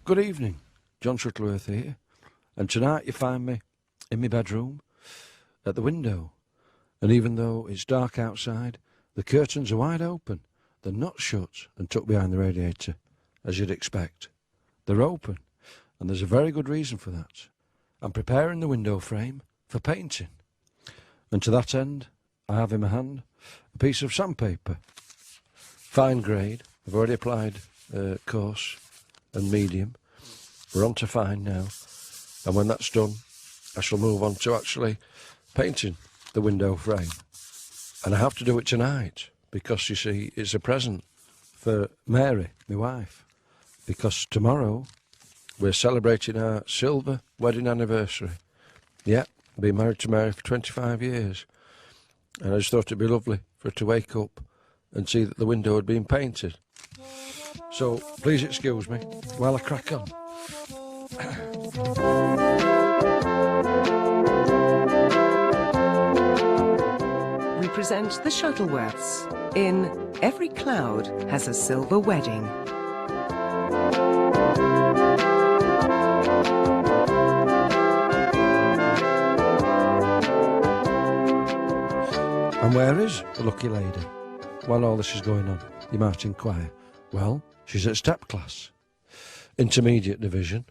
Good evening, John Shuttleworth here, and tonight you find me in my bedroom, at the window, and even though it's dark outside, the curtains are wide open. They're not shut and tucked behind the radiator, as you'd expect. They're open, and there's a very good reason for that. I'm preparing the window frame for painting, and to that end, I have in my hand a piece of sandpaper, fine grade. I've already applied coarse and medium. We're on to fine now, and when that's done, I shall move on to actually painting the window frame. And I have to do it tonight, because you see, it's a present for Mary, my wife, because tomorrow we're celebrating our silver wedding anniversary. Yeah, been married to Mary for 25 years, and I just thought it'd be lovely for her to wake up and see that the window had been painted. So please excuse me while I crack on. We present the Shuttleworths in Every Cloud Has a Silver Wedding. And where is the lucky lady while all this is going on, you might inquire? Well, she's at step class, intermediate division.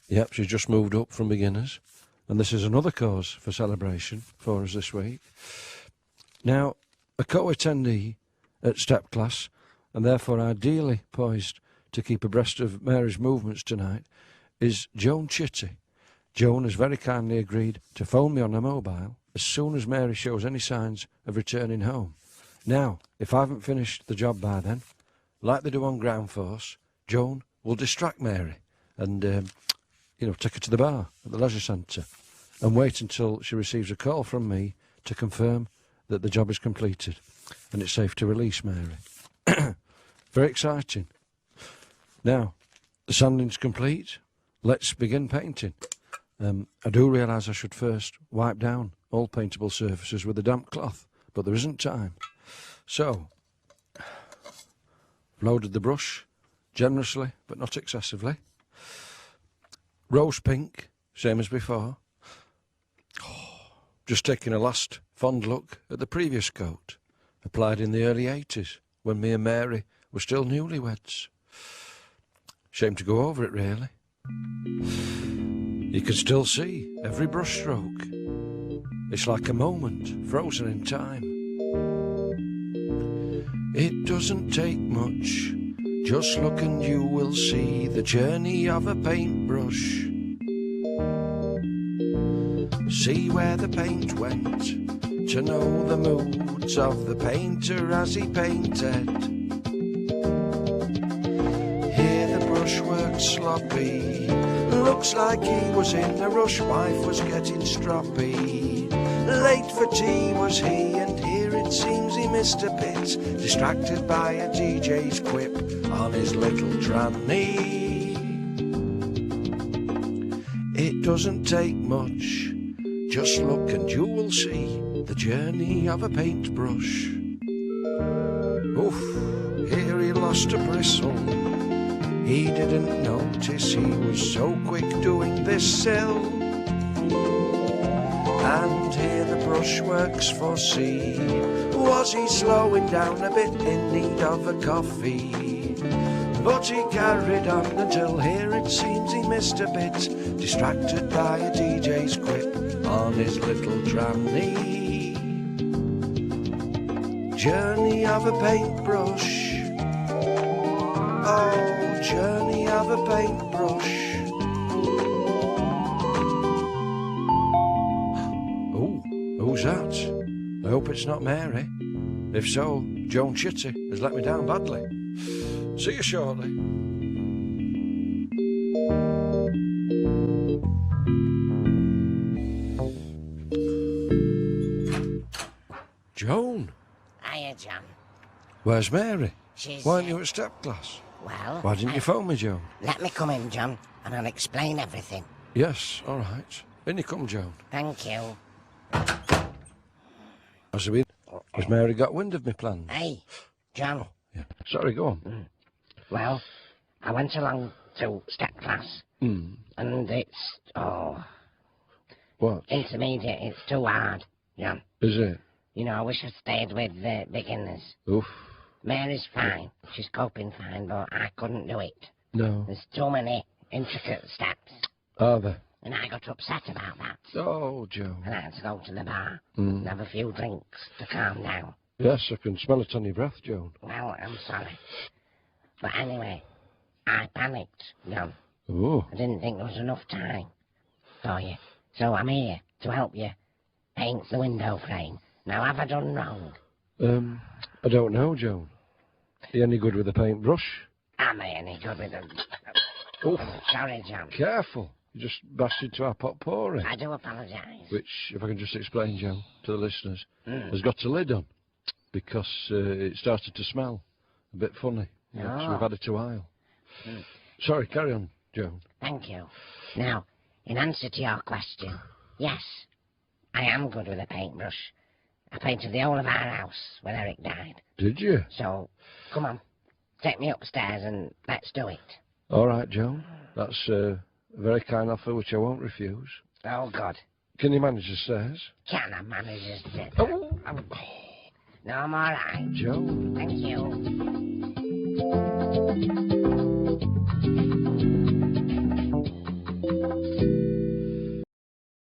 Yep, she's just moved up from beginners, and this is another cause for celebration for us this week. Now, a co-attendee at step class, and therefore ideally poised to keep abreast of Mary's movements tonight, is Joan Chitty. Joan has very kindly agreed to phone me on her mobile as soon as Mary shows any signs of returning home. Now, if I haven't finished the job by then, like they do on ground force, Joan will distract Mary and, take her to the bar at the leisure centre and wait until she receives a call from me to confirm that the job is completed and it's safe to release Mary. Very exciting. Now, the sanding's complete. Let's begin painting. I do realise I should first wipe down all paintable surfaces with a damp cloth, but there isn't time. So, I've loaded the brush generously, but not excessively. Rose pink, same as before. Just taking a last fond look at the previous coat, applied in the early 80s, when me and Mary were still newlyweds. Shame to go over it, really. You can still see every brush stroke. It's like a moment frozen in time. It doesn't take much, just look and you will see the journey of a paintbrush. See where the paint went, to know the moods of the painter as he painted. Here the brushwork sloppy, looks like he was in a rush, wife was getting stroppy. Late for tea was he, and here it seems he missed a bit, distracted by a DJ's quip on his little tranny. It doesn't take much, just look and you will see the journey of a paintbrush. Oof, here he lost a bristle. He didn't notice he was so quick doing this sill. And here the brushworks foresee, was he slowing down a bit in need of a coffee? But he carried on until here it seems he missed a bit, distracted by a DJ's quip on his little tranny. Journey of a paintbrush, oh, journey of a paintbrush. Who's that? I hope it's not Mary. If so, Joan Chitty has let me down badly. See you shortly. Joan? Hiya, John. Where's Mary? She's... Why aren't you at step class? Well... Why didn't you phone me, Joan? Let me come in, John, and I'll explain everything. Yes, all right. In you come, Joan. Thank you. Has Mary got wind of me plans? Hey, John. Yeah. Sorry, go on. Well, I went along to step class. Hmm. And it's, What? intermediate. It's too hard, John. Is it? You know, I wish I'd stayed with beginners. Oof. Mary's fine. She's coping fine, but I couldn't do it. No. There's too many intricate steps. Are there? And I got upset about that. Oh, Joe. And I had to go to the bar Mm. and have a few drinks to calm down. Yes, I can smell it on your breath, Joan. Well, I'm sorry. But anyway, I panicked, John. Oh. I didn't think there was enough time for you. So I'm here to help you paint the window frame. Now, have I done wrong? I don't know, Joan. Are you any good with a paintbrush? Am I any good with them? Oh. Sorry, John. Careful. You just bashed into our potpourri. I do apologise. Which, if I can just explain, Joan, to the listeners, Mm. has got a lid on. Because it started to smell a bit funny. Yeah, so Oh. we've had it to while. Mm. Sorry, carry on, Joan. Thank you. Now, in answer to your question, yes, I am good with a paintbrush. I painted the whole of our house when Eric died. Did you? So, come on, take me upstairs and let's do it. All right, Joan. That's a very kind offer, which I won't refuse. Oh, God. Can you manage the stairs? Can I manage this? Oh. No, I'm all right. Joan. Thank you.